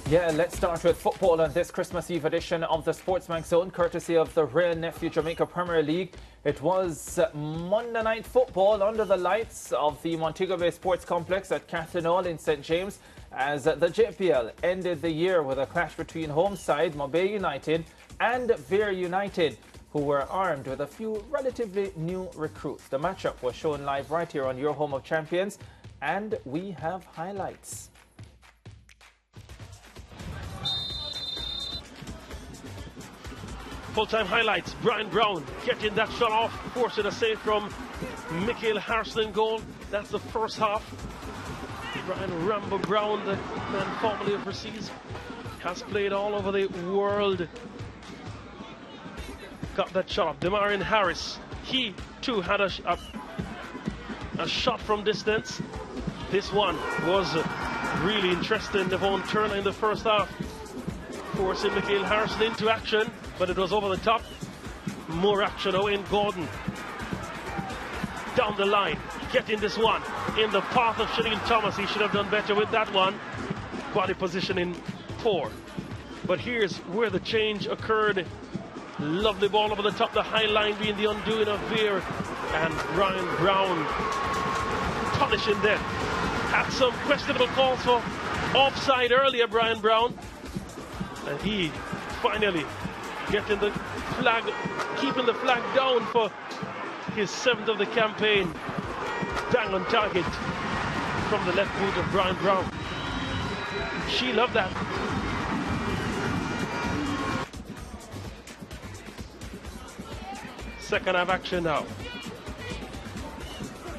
Yeah, let's start with football on this Christmas Eve edition of the SportsMax Zone, courtesy of the Vere nephew Jamaica Premier League. It was Monday night football under the lights of the Montego Bay Sports Complex at Catherine Hall in St. James, as the JPL ended the year with a clash between home side Montego Bay United and Vere United, who were armed with a few relatively new recruits. The matchup was shown live right here on your home of champions, and we have highlights. Full-time highlights. Brian Brown getting that shot off, forcing a save from Michael Harrison in goal. That's the first half. Brian Rambo Brown, the man formerly overseas, has played all over the world. Got that shot off. Demarion Harris, he too had a shot from distance. This one was really interesting. Devon Turner in the first half, forcing Michael Harrison into action, but it was over the top. More action. Owen Gordon down the line, getting this one in the path of Shanil Thomas. He should have done better with that one. Body positioning poor. But here's where the change occurred. Lovely ball over the top, the high line being the undoing of Vere, and Brian Brown punishing them. Had some questionable calls for offside earlier, Brian Brown, and he finally getting the flag, keeping the flag down for his 7th of the campaign. Bang on target from the left boot of Brian Brown. She loved that. Second half action now.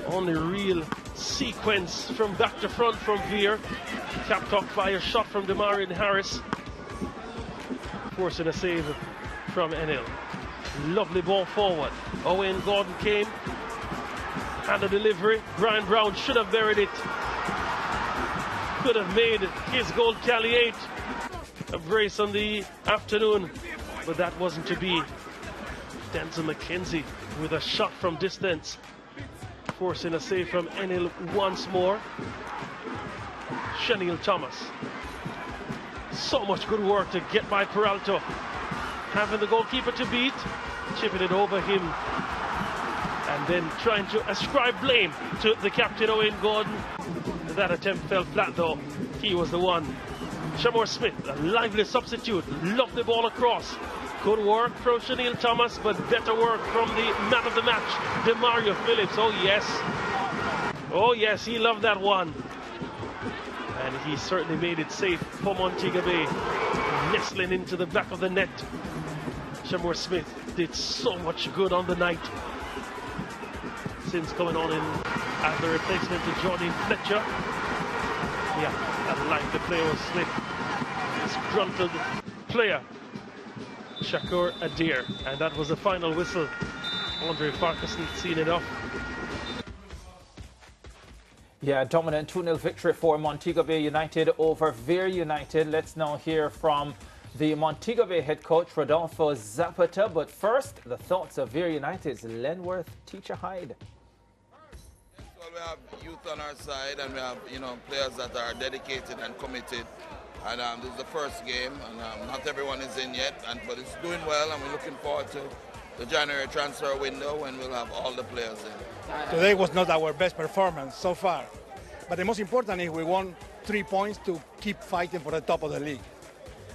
Only real sequence from back to front from Vere. Capped off by a shot from Demarion Harris, forcing a save from Enel. Lovely ball forward. Owen Gordon came, and the delivery. Brian Brown should have buried it. Could have made his goal tally 8. A brace on the afternoon, but that wasn't to be. Denzel McKenzie with a shot from distance, forcing a save from Enel once more. Shanil Thomas. So much good work to get by Peralta. Having the goalkeeper to beat, chipping it over him, and then trying to ascribe blame to the captain, Owen Gordon. That attempt fell flat though. He was the one. Shamor Smith, a lively substitute, loved the ball across. Good work from Shanil Thomas, but better work from the man of the match, Demario Phillips. Oh yes. Oh yes, he loved that one. And he certainly made it safe for Montego Bay, nestling into the back of the net. Shamor Smith did so much good on the night since coming on in as the replacement to Jordan Fletcher. Yeah, that like the play was Smith. Disgruntled player, Shakur Adair, and that was the final whistle. Andre Farquharson seen it off. Yeah, dominant 2-0 victory for Montego Bay United over Vere United. Let's now hear from the Montego Bay head coach, Rodolfo Zapata. But first, the thoughts of Vere United's Lenworth Teacher Hyde. Well, we have youth on our side, and we have players that are dedicated and committed. And this is the first game, and not everyone is in yet, but it's doing well, and we're looking forward to the January transfer window when we'll have all the players in. Today was not our best performance so far, but the most important is we won 3 points to keep fighting for the top of the league.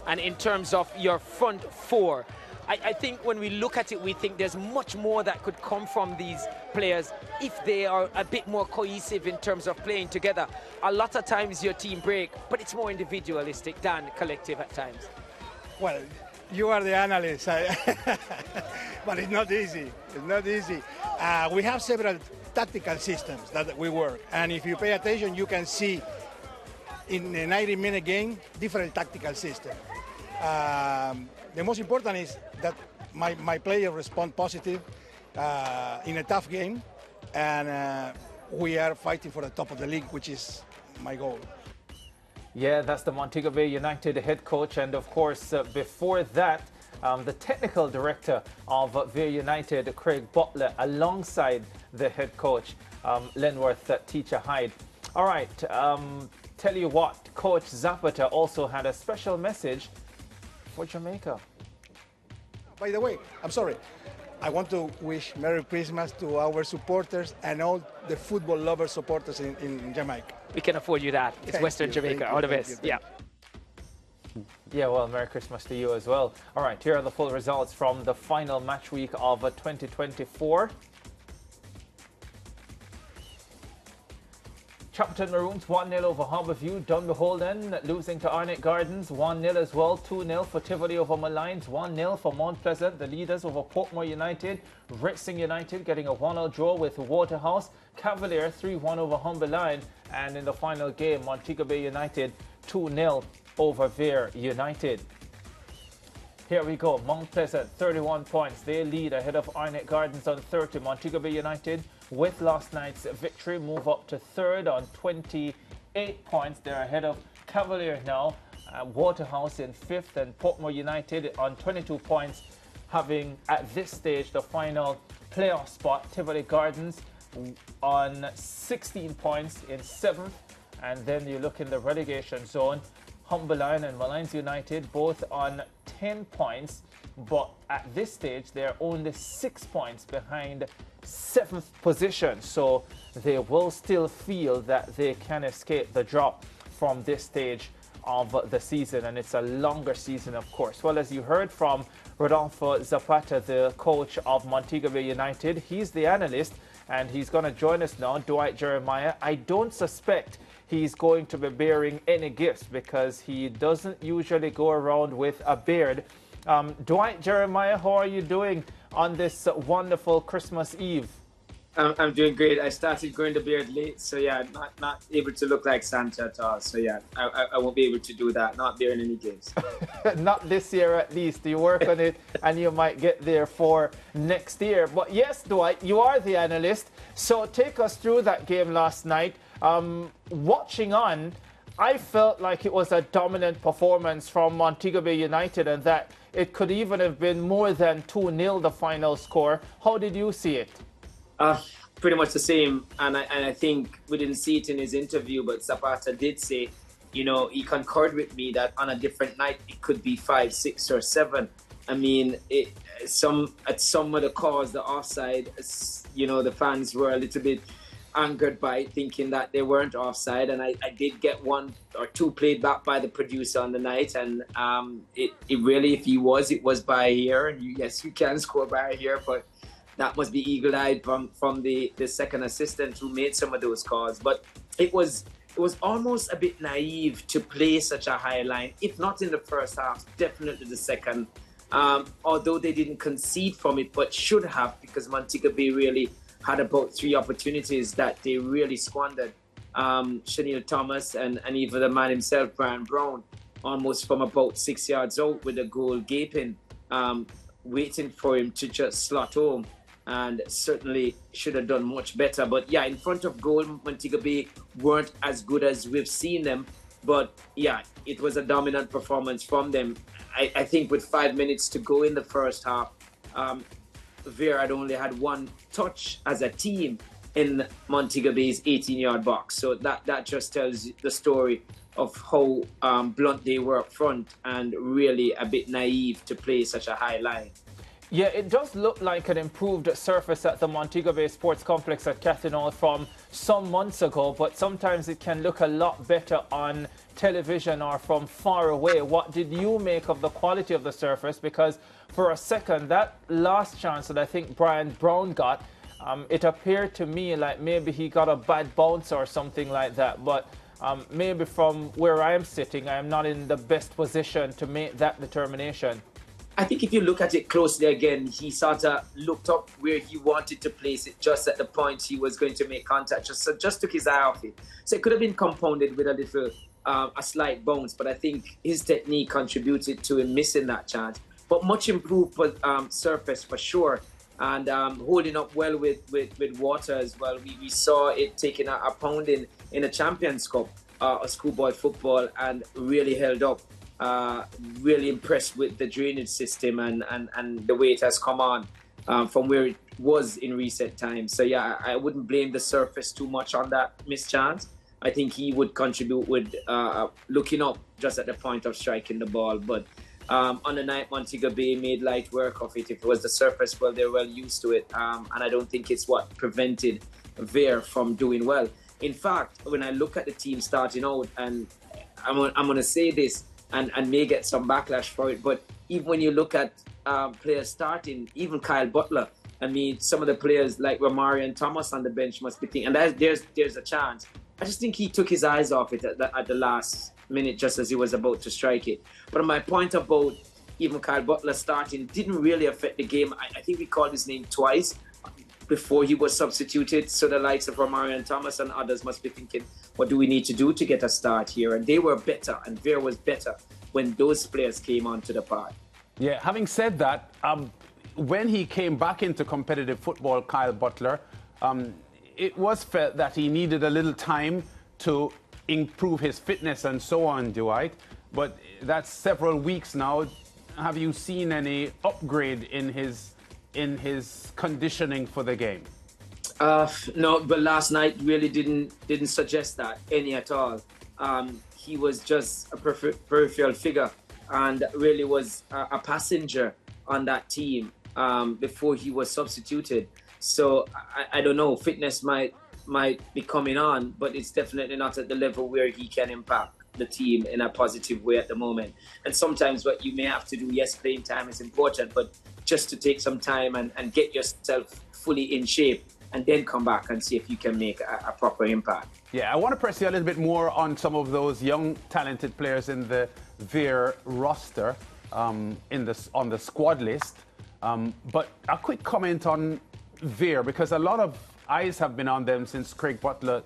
And in terms of your front four, I think when we look at it, we think there's much more that could come from these players if they are a bit more cohesive in terms of playing together. A lot of times your team break, but it's more individualistic than collective at times. Well, you are the analyst, but it's not easy. It's not easy. We have several tactical systems that we work, and if you pay attention, you can see in a 90-minute game different tactical systems. The most important is that my players respond positive in a tough game, and we are fighting for the top of the league, which is my goal. Yeah, that's the Montego Bay United head coach, and of course before that the technical director of Vere United, Craig Butler, alongside the head coach, Lenworth Teacher Hyde. All right, tell you what, Coach Zapata also had a special message for Jamaica. By the way, I'm sorry. I want to wish Merry Christmas to our supporters and all the football lover supporters in Jamaica. We can afford you that. It's Western Jamaica. All the best. Yeah. Yeah, well, Merry Christmas to you as well. All right, here are the full results from the final match week of 2024. Chapelton Maroons 1-0 over Harbourview. Dunbeholden losing to Arnett Gardens 1-0 as well. 2-0 for Tivoli over Malines. 1-0 for Mount Pleasant. The leaders over Portmore United. Racing United getting a 1-0 draw with Waterhouse. Cavalier 3-1 over Humberline. And in the final game, Montego Bay United 2-0 over Vere United. Here we go. Mount Pleasant 31 points. They lead ahead of Arnett Gardens on 30. Montego Bay United, with last night's victory, move up to third on 28 points. They're ahead of Cavalier now. Waterhouse in fifth, and Portmore United on 22 points, having at this stage the final playoff spot. Tivoli Gardens on 16 points in seventh, and then you look in the relegation zone. Humberline and Malines United both on 10 points, but at this stage they're only 6 points behind 7th position, so they will still feel that they can escape the drop from this stage of the season, and it's a longer season, of course. Well, as you heard from Rodolfo Zapata, the coach of Montego Bay United, he's the analyst and he's going to join us now. Dwight Jeremiah, I don't suspect he's going to be bearing any gifts because he doesn't usually go around with a beard. Dwight Jeremiah, how are you doing on this wonderful Christmas Eve? I'm doing great. I started growing the beard late, so yeah, not able to look like Santa at all. So yeah, I won't be able to do that, not bearing any gifts. Not this year at least. You work on it and you might get there for next year. But yes, Dwight, you are the analyst. So take us through that game last night. Watching on, I felt like it was a dominant performance from Montego Bay United and that it could even have been more than 2-0 the final score. How did you see it? Pretty much the same, and I think we didn't see it in his interview, but Zapata did say, you know, he concurred with me that on a different night it could be 5, 6, or 7. I mean, at some of the calls, the offside, you know, the fans were a little bit angered by it, thinking that they weren't offside, and I did get 1 or 2 played back by the producer on the night, and it really, if he was, it was by ear, and yes, you can score by ear, but that must be eagle-eyed from the second assistant who made some of those calls. But it was almost a bit naive to play such a high line, if not in the first half, definitely the second. Although they didn't concede from it, but should have, because Montego Bay really had about 3 opportunities that they really squandered. Chanel Thomas and even the man himself, Brian Brown, almost from about 6 yards out with the goal gaping, waiting for him to just slot home. And certainly should have done much better. But yeah, in front of goal, Montego Bay weren't as good as we've seen them. But yeah, it was a dominant performance from them. I think with 5 minutes to go in the first half, Vere had only had 1 touch as a team in Montego Bay's 18-yard box. So that just tells the story of how blunt they were up front and really a bit naive to play such a high line. Yeah, it does look like an improved surface at the Montego Bay Sports Complex at Cathinall from some months ago, but sometimes it can look a lot better on television or from far away. What did you make of the quality of the surface? Because for a second, that last chance that I think Brian Brown got, it appeared to me like maybe he got a bad bounce or something like that. But maybe from where I am sitting, I am not in the best position to make that determination. I think if you look at it closely again, he sort of looked up where he wanted to place it just at the point he was going to make contact. Just took his eye off it. So it could have been compounded with a little, a slight bounce, but I think his technique contributed to him missing that chance. But much improved surface for sure, and holding up well with water as well. We saw it taking a pounding in a Champions Cup, a schoolboy football, and really held up. Really impressed with the drainage system and the way it has come on from where it was in recent times. So yeah, I wouldn't blame the surface too much on that missed chance. I think he would contribute with looking up just at the point of striking the ball. But on the night, Montego Bay made light work of it. If it was the surface, well, they're well used to it. And I don't think it's what prevented Vere from doing well. In fact, when I look at the team starting out, and I'm going to say this and may get some backlash for it, but even when you look at players starting, even Kyle Butler, I mean, some of the players like Romarian Thomas on the bench must be thinking, and there's a chance. I just think he took his eyes off it at the last minute, just as he was about to strike it. But my point about even Kyle Butler starting didn't really affect the game. I think we called his name twice before he was substituted. So the likes of Romarian Thomas and others must be thinking, what do we need to do to get a start here? And they were better, and Vere was better when those players came onto the park. Yeah, having said that, when he came back into competitive football, Kyle Butler, it was felt that he needed a little time to improve his fitness and so on, Dwight. But that's several weeks now. Have you seen any upgrade in his conditioning for the game? No, but last night really didn't suggest that any at all. He was just a peripheral figure and really was a passenger on that team before he was substituted. So I don't know, fitness might be coming on, but it's definitely not at the level where he can impact the team in a positive way at the moment. And sometimes what you may have to do, yes, playing time is important, but just to take some time and get yourself fully in shape and then come back and see if you can make a proper impact. Yeah, I want to press you a little bit more on some of those young, talented players in the Vere roster, on the squad list. But a quick comment on Vere, because a lot of eyes have been on them since Craig Butler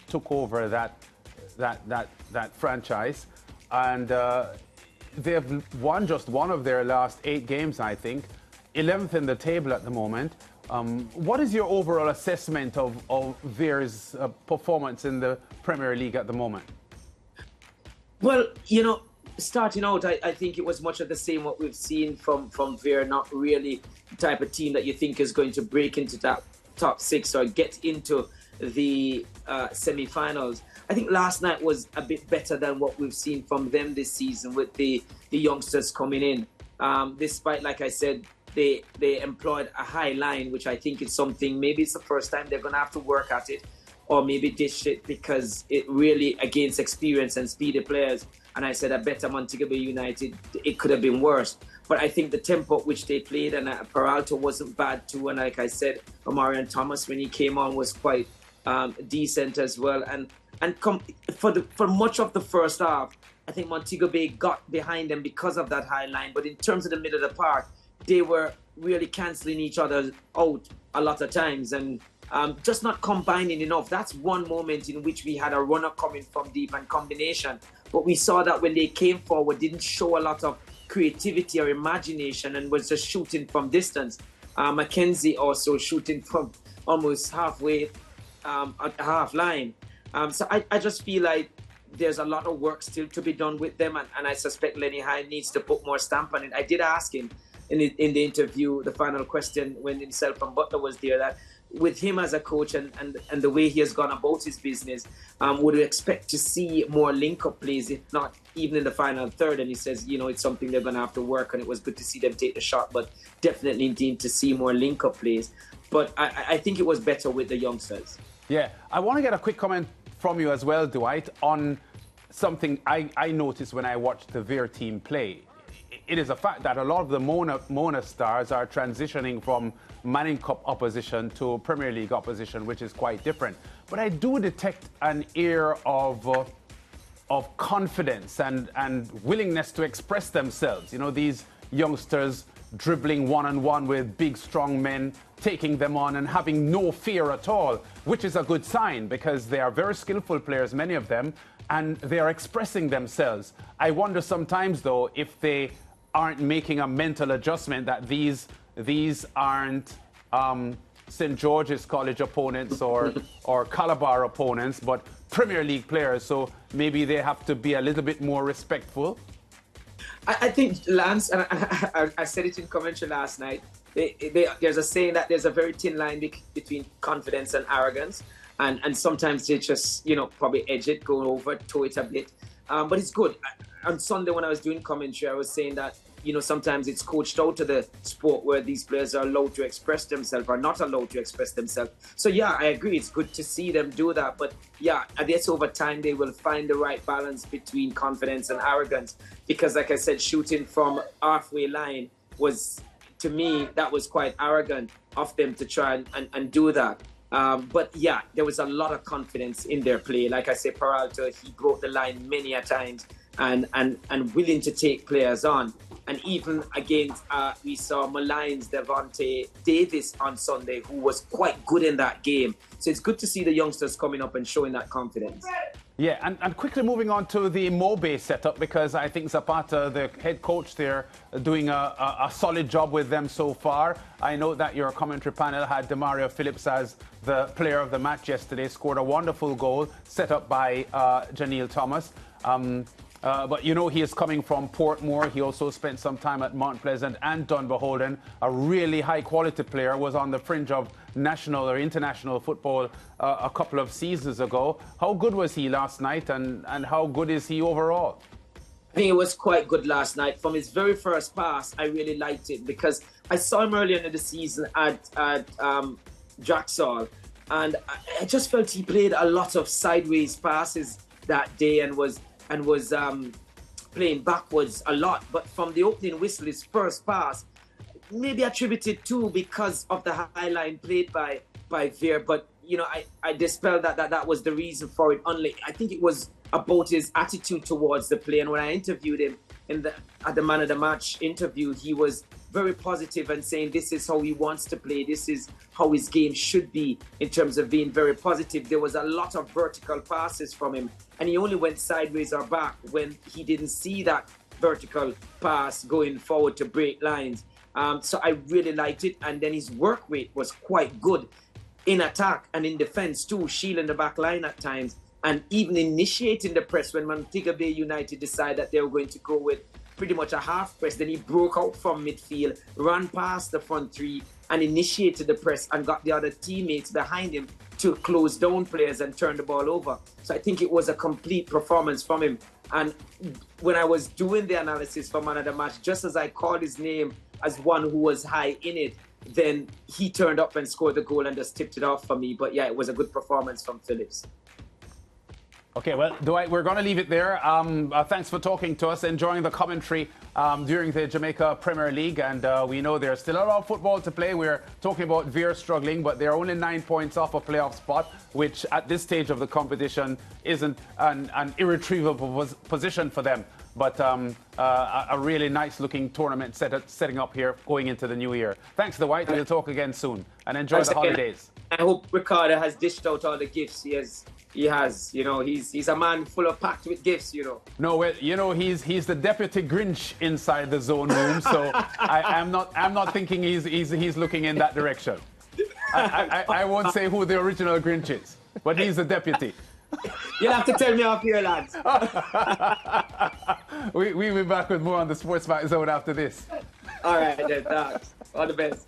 took over that franchise, and they've won just one of their last 8 games, I think, 11th in the table at the moment. What is your overall assessment of Vere's performance in the Premier League at the moment? Well, starting out, I think it was much of the same what we've seen from Vere. Not really the type of team that you think is going to break into that top 6 or get into the semi-finals. I think last night was a bit better than what we've seen from them this season with the youngsters coming in. Despite, like I said, they employed a high line, which I think is something, maybe it's the first time they're going to have to work at it, or maybe dish it, because it really, against experience and speedy players, and I said a better Montego Bay United, it could have been worse. But I think the tempo at which they played, and Peralta wasn't bad too, and like I said, Romarian Thomas, when he came on, was quite decent as well. And for much of the first half, I think Montego Bay got behind them because of that high line. But in terms of the middle of the park, they were really cancelling each other out a lot of times and just not combining enough. That's one moment in which we had a runner coming from deep and combination. But we saw that when they came forward, didn't show a lot of creativity or imagination and was just shooting from distance. Mackenzie also shooting from almost halfway at half line. So I just feel like there's a lot of work still to be done with them, and I suspect Lenny Hine needs to put more stamp on it. I did ask him in the interview, the final question, when himself and Butler was there, that with him as a coach and the way he has gone about his business, would we expect to see more link-up plays, if not even in the final third? And he says, it's something they're going to have to work on. It was good to see them take the shot, but definitely need to see more link-up plays. But I think it was better with the youngsters. Yeah, I want to get a quick comment from you as well, Dwight, on something I noticed when I watched the Vere team play. It is a fact that a lot of the Mona stars are transitioning from Manning Cup opposition to Premier League opposition, which is quite different. But I do detect an air of confidence and willingness to express themselves. These youngsters dribbling one-on-one with big, strong men, taking them on and having no fear at all, which is a good sign because they are very skillful players, many of them, and they are expressing themselves. I wonder sometimes, though, if they aren't making a mental adjustment that these aren't St. George's College opponents or Calabar opponents, but Premier League players, so maybe they have to be a little bit more respectful. I think, Lance, and I said it in commentary last night, there's a saying that there's a very thin line between confidence and arrogance. And sometimes they just, you know, probably edge it, go over, toe it a bit. But it's good. On Sunday when I was doing commentary, I was saying that, you know, sometimes it's coached out to the sport where these players are allowed to express themselves or not allowed to express themselves. So, yeah, I agree. It's good to see them do that. But, yeah, I guess over time they will find the right balance between confidence and arrogance. Because, like I said, shooting from halfway line was, to me, that was quite arrogant of them to try and do that. But, yeah, there was a lot of confidence in their play. Like I said, Peralta, he broke the line many a times and willing to take players on. And even against, we saw Malines Devontae Davis on Sunday, who was quite good in that game. So it's good to see the youngsters coming up and showing that confidence. Yeah, and quickly moving on to the Mobe setup, because I think Zapata, the head coach there, doing a solid job with them so far. I know that your commentary panel had Demario Phillips as the player of the match yesterday, scored a wonderful goal set up by Janelle Thomas. But, you know, he is coming from Portmore. He also spent some time at Mount Pleasant and Dunbeholden. A really high-quality player, was on the fringe of national or international football a couple of seasons ago. How good was he last night, and how good is he overall? I think it was quite good last night. From his very first pass, I really liked it because I saw him earlier in the season at Jacksall, and I just felt he played a lot of sideways passes that day and was playing backwards a lot. But from the opening whistle, his first pass, maybe attributed to because of the high line played by Vere. But, you know, I dispelled that was the reason for it. Only I think it was about his attitude towards the play. And when I interviewed him at the Man of the Match interview, he was very positive and saying this is how he wants to play. This is how his game should be in terms of being very positive. There was a lot of vertical passes from him, and he only went sideways or back when he didn't see that vertical pass going forward to break lines. So I really liked it. And then his work rate was quite good in attack and in defense too, shielding the back line at times, and even initiating the press when Montego Bay United decided that they were going to go with pretty much a half press. Then he broke out from midfield, ran past the front three and initiated the press and got the other teammates behind him to close down players and turn the ball over. So I think it was a complete performance from him. And when I was doing the analysis for Man of the Match, just as I called his name as one who was high in it, then he turned up and scored the goal and just tipped it off for me. But yeah, it was a good performance from Phillips. Okay, well, Dwight, we're going to leave it there. Thanks for talking to us, enjoying the commentary during the Jamaica Premier League. And we know there's still a lot of football to play. We're talking about Vere struggling, but they're only 9 points off a playoff spot, which at this stage of the competition isn't an irretrievable position for them. But a really nice-looking tournament setting up here going into the new year. Thanks, Dwight. We'll talk again soon. And enjoy the holidays. I hope Ricardo has dished out all the gifts he has, you know, he's a man full of packed with gifts, you know. No, well, you know, he's the deputy Grinch inside the zone room, so I'm not thinking he's looking in that direction. I won't say who the original Grinch is, but he's the deputy. You'll have to tell me off here, lads. We'll be back with more on the SportsMax Zone after this. All right, then, thanks. All the best.